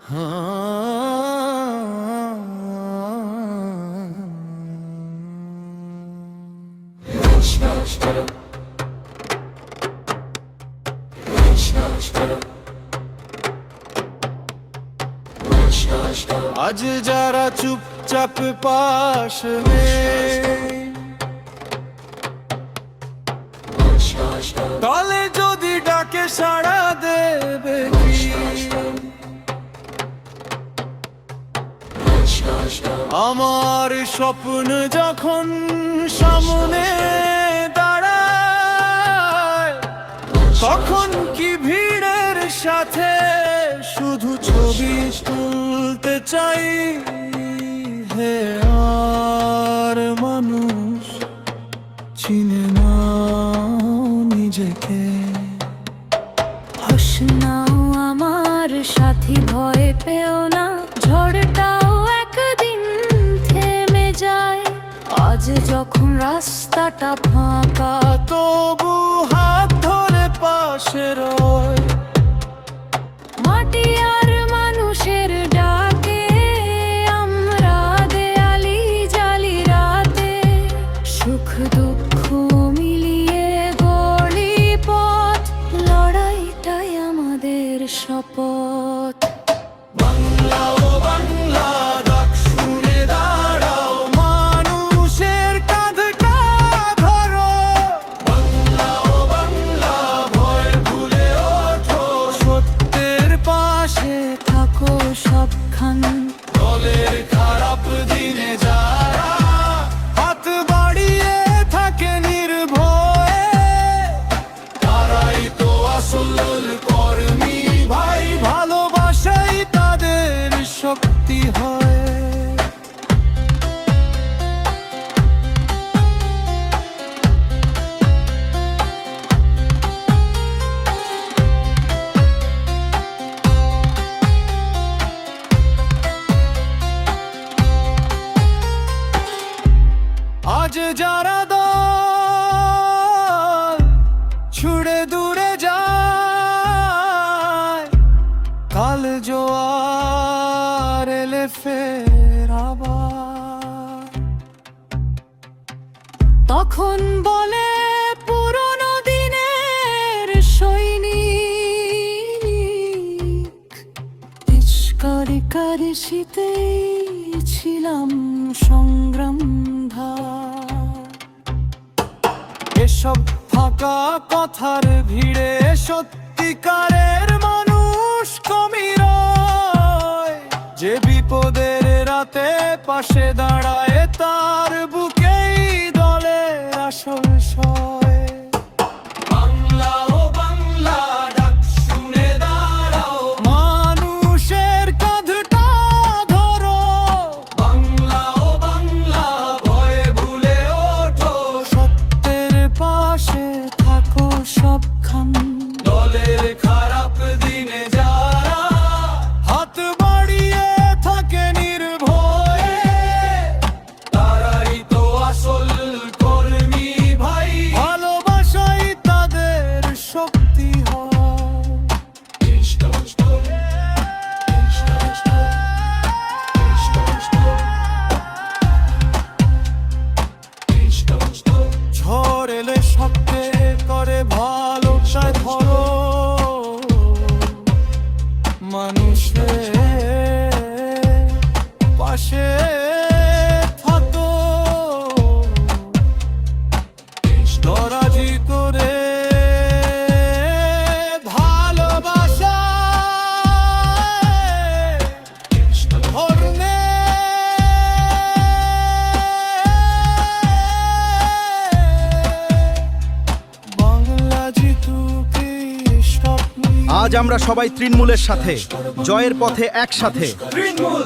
आज जरा चुपचाप पास में তালে যদি ডাকে সাড়া দেবে কি? আমার স্বপ্ন যখন সামনে দাঁড়ায় তখন কি ভিড়ের সাথে শুধু ছবি তুলতে চাই। হে আর মানুষ চিনে না নিজেকে। হোশ নাও আমার সাথী, ভয় পেও না, ঝড়টাও একদিন থেমে যায়। আজ যখন রাস্তাটা ফাঁকা তবু হাত ধরে পাশে রয়। মাটি আর মানুষের ডাকে আমরা দেয়ালি জালি রাতে, সুখ দুঃখ মিলিয়ে গড়ি পথ, লড়াইটাই আমাদের শপথ। বাংলা ও বাংলা ডাক শুনে দাঁড়াও, মানুষের কাঁধটা ধরো। বাংলা ও বাংলা ভয় ভুলে ওঠো, সত্যের পাশে থাকো সবখান। দলের খারাপ দিনে যারা হাত বাড়িয়ে থাকে নির্ভয়ে, তারাই তো আসল কর্মী ভাই। ভালোবাসাই তাদের শক্তি হয়। আজ যারা দল ছুড়ে দূরে যায়, কাল জোয়ার এলে ফের আবার। তখন বলে পুরনো দিনের সৈনিক, ইস্কারিকার শীতেই ছিলাম সংগ্রাম ধার। এসব ফাঁকা কথার ভিড়ে সত্যিকারের মানুষ কমই রয়। যে বিপদের রাতে পাশে দাঁড়ায় তার বুকেই দলের আসল সয়। বাংলা ও বাংলা ডাক শুনে দাঁড়াও, মানুষের কাঁধটা ধরো। বাংলা ও বাংলা ভয় ভুলে ওঠো, সত্যের পাশে থাকো সবখান। দলের খারাপ দিনে যারা হাত বাড়িয়ে থাকে নির্ভয়ে, তারাই তো আসল কর্মী ভাই। ভালোবাসাই তাদের শক্তি হয়। ঝড় এলে শক্তে করে ভালো চায় ধরো, মানুষের পাশে থাকো। দরাজি করে ভালোবাসা ধর্মে বাংলা জিতুকে স্বপ্ন। আজ আমরা সবাই তৃণমূলের সাথে, জয়ের পথে একসাথে। তৃণমূল।